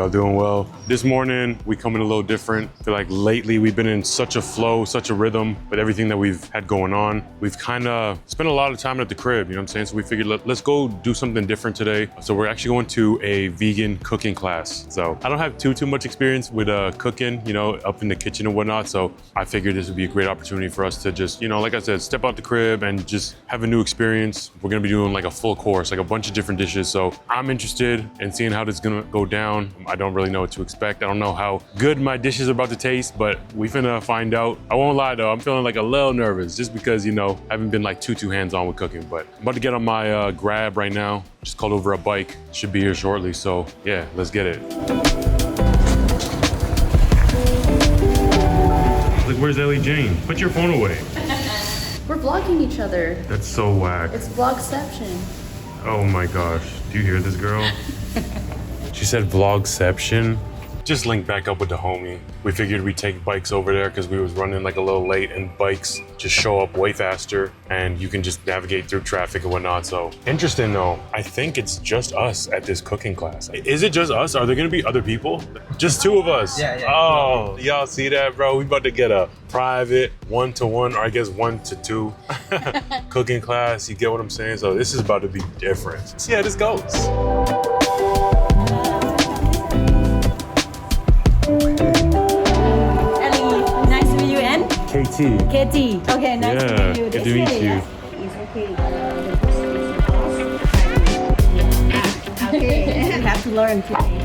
y'all doing well. This morning, we come in a little different. I feel like lately we've been in such a flow, such a rhythm with everything that we've had going on. We've kind of spent a lot of time at the crib, you know what I'm saying? So we figured let's go do something different today. So we're actually going to a vegan cooking class. So I don't have too much experience with cooking, you know, up in the kitchen and whatnot. So I figured this would be a great opportunity for us to just, you know, like I said, step out the crib and just have a new experience. We're gonna be doing like a full course, like a bunch of different dishes. So I'm interested in seeing how this is gonna go down. I don't really know what to expect. I don't know how good my dishes are about to taste, but we finna find out. I won't lie though, I'm feeling like a little nervous just because, you know, I haven't been like too hands-on with cooking, but I'm about to get on my Grab right now. Just called over a bike. Should be here shortly. So yeah, let's get it. Like, where's Ellie Jane? Put your phone away. We're vlogging each other. That's so whack. It's vlogception. Oh my gosh. Do you hear this girl? She said vlogception. Just linked back up with the homie. We figured we'd take bikes over there because we was running like a little late, and bikes just show up way faster and you can just navigate through traffic and whatnot. So interesting though. I think it's just us at this cooking class. Is it just us? Are there gonna be other people? Just two of us? Yeah. Oh, y'all see that, bro? We about to get a private 1-to-1, or I guess 1-to-2 cooking class. You get what I'm saying? So this is about to be different. See how this goes. KT. Okay, nice to meet you. Good to meet you. It's okay. Okay. You have to learn today.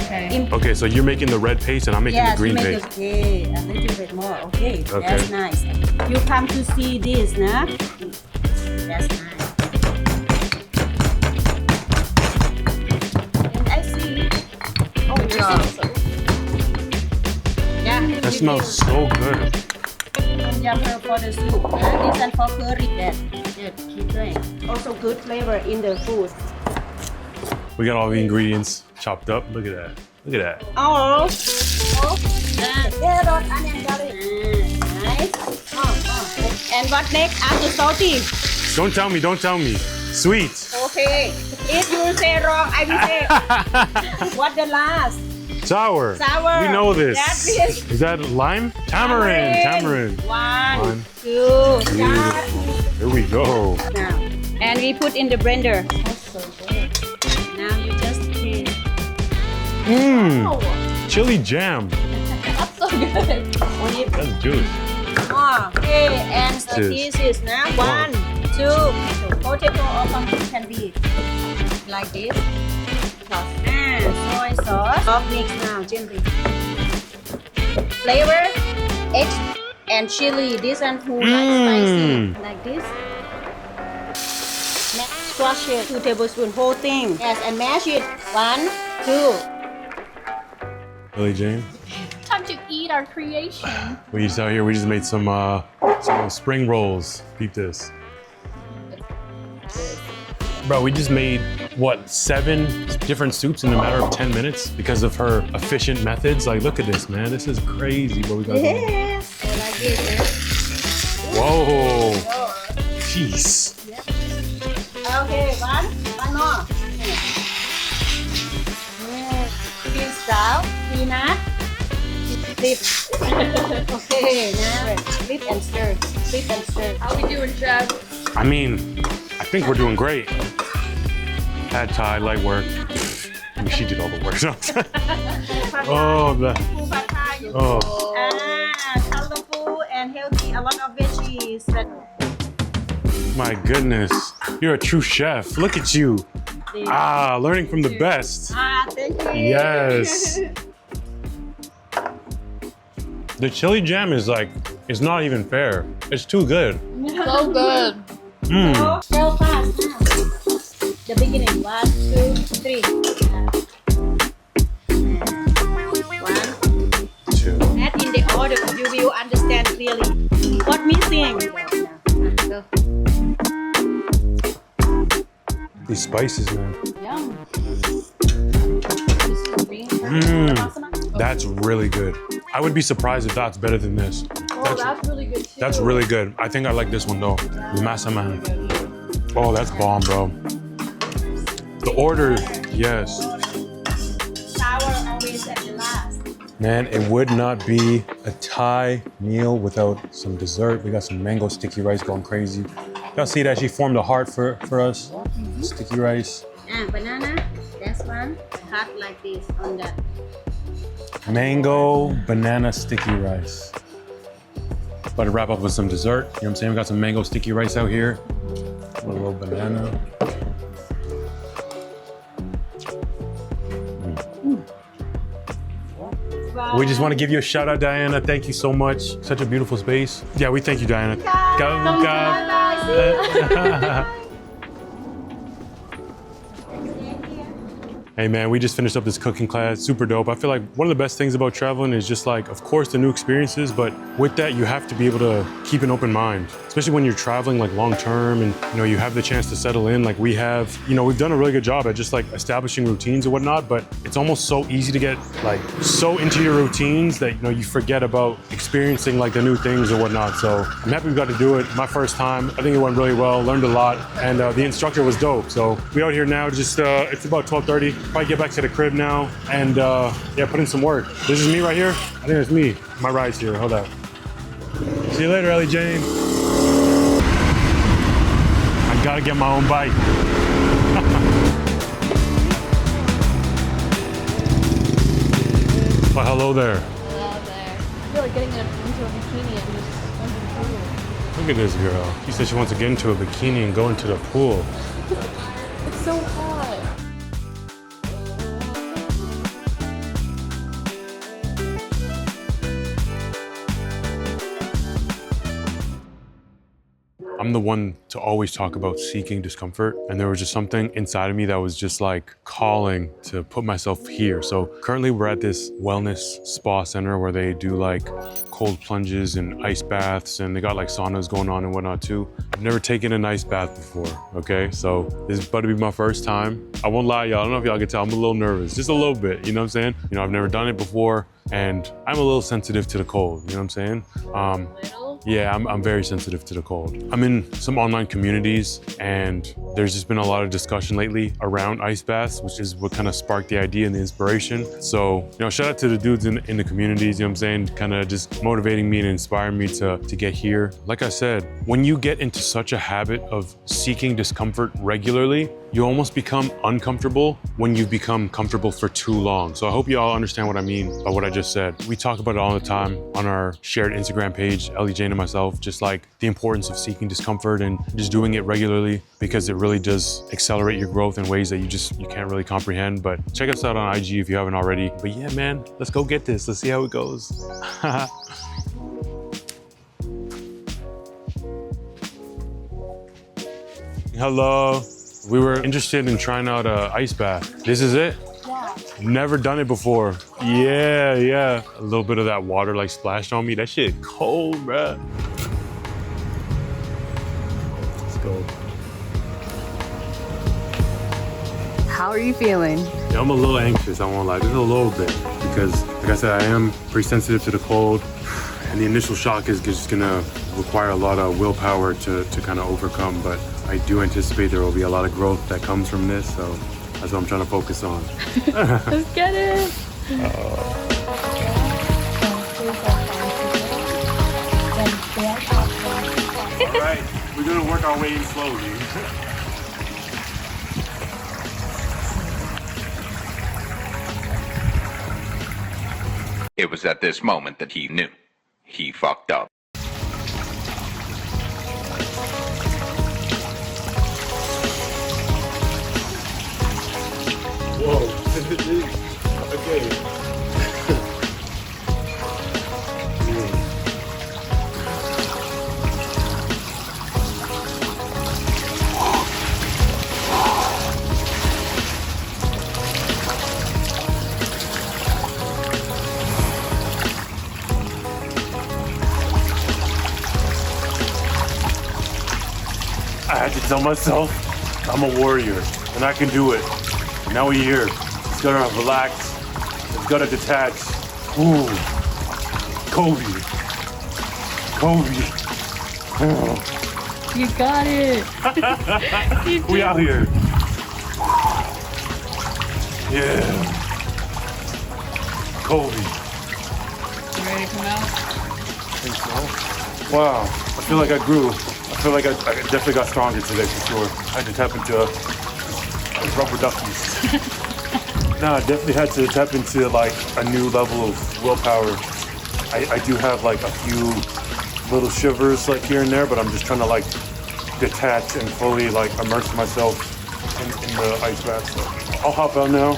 Okay. Okay, so you're making the red paste and I'm making the green paste. Okay, a little bit more. Okay, that's nice. You come to see this, nah? That's nice. And I see. Oh, yeah. Yeah. That smells so good. Yummer for the soup. This one for curry. That keep going. Also good flavor in the food. We got all the ingredients chopped up. Look at that. Look at that. Oh. Carrot, onion, garlic. Nice. And what next after salty? Don't tell me. Sweet. Okay. If you say wrong, I will say. What the last? Sour. We know this. That is that lime? Tamarind. One, two. Here we go. Now, and we put in the blender. That's so good. Now you just taste. Chili jam. That's so good. That's juice. Okay, and the pieces now. 1, 2. Potato or pumpkin can be like this. And soy sauce. All mix now gently. Flavor, egg and chili. This one who likes spicy. Like this. Squash it. 2 tablespoons. Whole thing. Yes, and mash it. 1, 2. Ellie Jane. Time to eat our creation. We just out here. We just made some spring rolls. Peep this. Bro, we just made, what, 7 different soups in a matter of 10 minutes because of her efficient methods? Like, look at this, man. This is crazy what we got going on. Yes. I like it. Whoa. Jeez. Okay, one more. This down, peanut, flip. Okay, now flip and stir. Flip and stir. How we doing, Jeff? I mean, I think we're doing great. Pad Thai, light work. I mean, she did all the work. Colorful and healthy. A lot of veggies. My goodness. You're a true chef. Look at you. Learning from the best. Thank you. Yes. The chili jam is like, it's not even fair. It's too good. So good. So fast now. The beginning. 1, 2, 3. 1, 2. Add in the order. You will understand clearly. What missing? Go. These spices, man. Yum. This is green. That's really good. I would be surprised if that's better than this. That's really good too. That's really good. I think I like this one though. The masa man. Oh, that's bomb, bro. The order, yes. Sour orange Man, it would not be a Thai meal without some dessert. We got some mango sticky rice going crazy. Y'all see that she formed a heart for us? Sticky rice. Banana. That's one. Cut like this on that. Mango banana sticky rice. About to wrap up with some dessert. You know what I'm saying? We got some mango sticky rice out here. A little banana. We just want to give you a shout out, Diana. Thank you so much. Such a beautiful space. Yeah, we thank you, Diana. Hey man, we just finished up this cooking class, super dope. I feel like one of the best things about traveling is just like, of course, the new experiences, but with that, you have to be able to keep an open mind, especially when you're traveling like long term and you have the chance to settle in like we have. We've done a really good job at just like establishing routines and whatnot, but it's almost so easy to get like so into your routines that you forget about experiencing like the new things or whatnot. So I'm happy we got to do it. My first time, I think it went really well, learned a lot, and the instructor was dope. So we out here now, just it's about 12:30. Probably get back to the crib now and yeah, put in some work. This is me right here. I think it's me. My ride's here. Hold up. See you later, Ellie Jane. I gotta get my own bike. Well, hello there. Hello there. I feel like getting into a bikini and just jumping through. Look at this girl. She said she wants to get into a bikini and go into the pool. It's so hot. I'm the one to always talk about seeking discomfort, and there was just something inside of me that was just like calling to put myself here. So currently we're at this wellness spa center where they do like cold plunges and ice baths, and they got like saunas going on and whatnot too. I've never taken an ice bath before, okay? So this is about to be my first time. I won't lie, y'all, I don't know if y'all can tell, I'm a little nervous, just a little bit, you know what I'm saying? I've never done it before, and I'm a little sensitive to the cold, you know what I'm saying? Yeah, I'm very sensitive to the cold. I'm in some online communities, and there's just been a lot of discussion lately around ice baths, which is what kind of sparked the idea and the inspiration. So, shout out to the dudes in the communities, you know what I'm saying? Kind of just motivating me and inspiring me to get here. Like I said, when you get into such a habit of seeking discomfort regularly, you almost become uncomfortable when you become comfortable for too long. So I hope you all understand what I mean by what I just said. We talk about it all the time on our shared Instagram page, Ellie Jane and myself, just like the importance of seeking discomfort and just doing it regularly, because it really does accelerate your growth in ways that you can't really comprehend. But check us out on IG if you haven't already. But yeah, man, let's go get this. Let's see how it goes. Hello. We were interested in trying out an ice bath. This is it? Yeah. Never done it before. Yeah. A little bit of that water like splashed on me. That shit cold, bruh. Let's go. How are you feeling? Yeah, I'm a little anxious, I won't lie. Just a little bit. Because, like I said, I am pretty sensitive to the cold. And the initial shock is just gonna require a lot of willpower to kind of overcome. But I do anticipate there will be a lot of growth that comes from this. So that's what I'm trying to focus on. Let's get it. All right, we're gonna work our way in slowly. It was at this moment that he knew. He fucked up. Whoa. Okay. I had to tell myself I'm a warrior and I can do it. Now we're here. Just gotta relax. Just gotta detach. Ooh. Kobe. You got it. We out here. Yeah. Kobe. ready to come out? I think so. Wow, I feel like I grew. I feel like I definitely got stronger today for sure. I had to tap into rubber duckies. No, I definitely had to tap into like a new level of willpower. I do have like a few little shivers like here and there, but I'm just trying to like detach and fully like immerse myself in the ice bath. So I'll hop out now.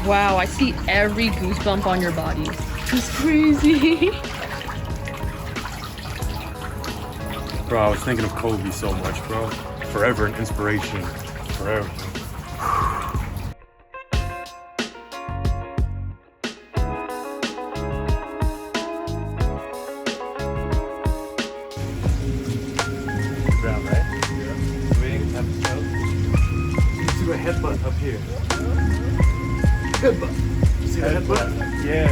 Wow, I see every goosebump on your body. It's crazy. Bro, I was thinking of Kobe so much, bro. Forever an inspiration. Forever. Ground, right? Yeah. Waiting, tap the toe. You see a headbutt up here. Headbutt. You see the headbutt? Yeah.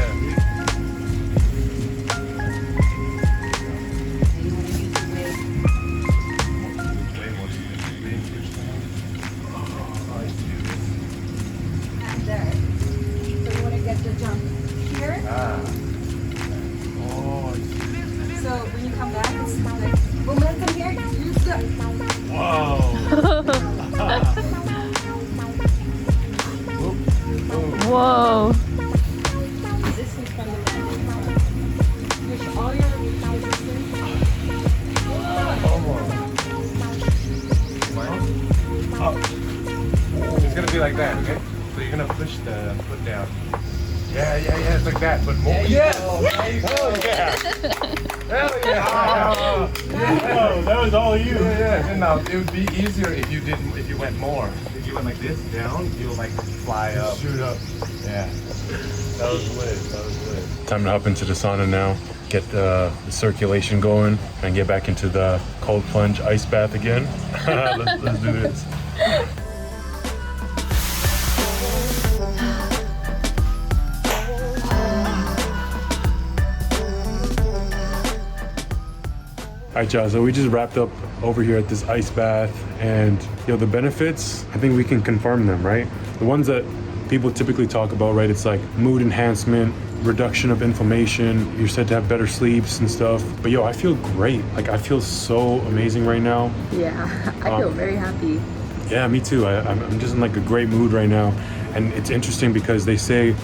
There. So you want to get the jump here. Oh, I see. So when you come back, it's like momentum here. Use the. Whoa. This is from the. Push all your It's gonna be like that, okay? So you're gonna push the foot down. Yeah, it's like that, but more. Yes! Hell yeah! Hell yeah! Oh, that was all you. Yeah. And now it would be easier if you went more. If you went like this down, you'll like fly up. Shoot up. Yeah. That was lit. Time to hop into the sauna now, get the circulation going, and get back into the cold plunge ice bath again. Let's do this. All right, y'all, so we just wrapped up over here at this ice bath, and the benefits, I think we can confirm them, right? The ones that people typically talk about, right? It's like mood enhancement, reduction of inflammation, you're said to have better sleeps and stuff. But I feel great. Like, I feel so amazing right now. Yeah, I feel very happy. Yeah, me too. I'm just in like a great mood right now. And it's interesting because they say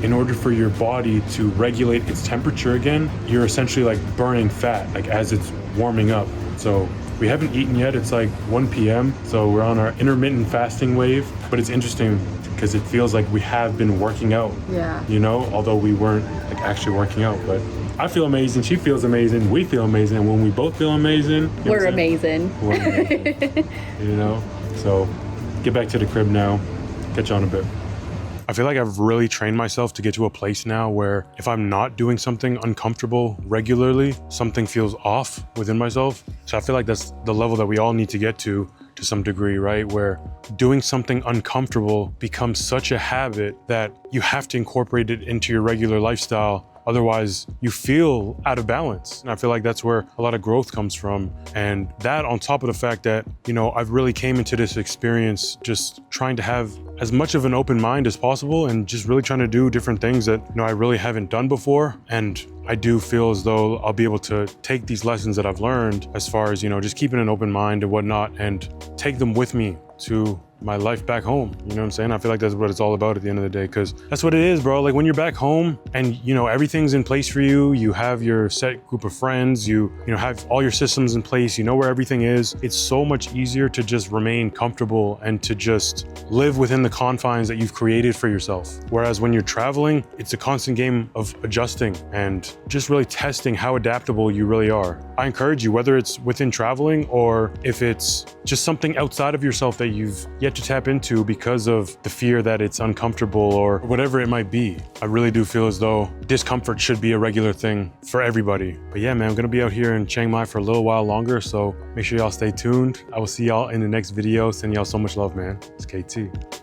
in order for your body to regulate its temperature again, you're essentially like burning fat, like as it's warming up. So we haven't eaten yet. It's like 1 p.m. So we're on our intermittent fasting wave. But it's interesting because it feels like we have been working out. Yeah. Although we weren't like actually working out. But I feel amazing. She feels amazing. We feel amazing. And when we both feel amazing, We're amazing. We're amazing. So get back to the crib now. Catch you on a bit. I feel like I've really trained myself to get to a place now where if I'm not doing something uncomfortable regularly, something feels off within myself. So I feel like that's the level that we all need to get to some degree, right? Where doing something uncomfortable becomes such a habit that you have to incorporate it into your regular lifestyle. Otherwise, you feel out of balance. And I feel like that's where a lot of growth comes from. And that on top of the fact that, I've really came into this experience just trying to have as much of an open mind as possible and just really trying to do different things that, I really haven't done before. And I do feel as though I'll be able to take these lessons that I've learned as far as, just keeping an open mind and whatnot and take them with me to my life back home. You know what I'm saying? I feel like that's what it's all about at the end of the day, because that's what it is, bro. Like when you're back home and everything's in place for you, you have your set group of friends, you have all your systems in place, you know where everything is. It's so much easier to just remain comfortable and to just live within the confines that you've created for yourself. Whereas when you're traveling, it's a constant game of adjusting and just really testing how adaptable you really are. I encourage you, whether it's within traveling or if it's just something outside of yourself that you've yet to tap into because of the fear that it's uncomfortable or whatever it might be. I really do feel as though discomfort should be a regular thing for everybody. But yeah, man, I'm gonna be out here in Chiang Mai for a little while longer, so make sure y'all stay tuned. I will see y'all in the next video. Send y'all so much love, man. It's KT.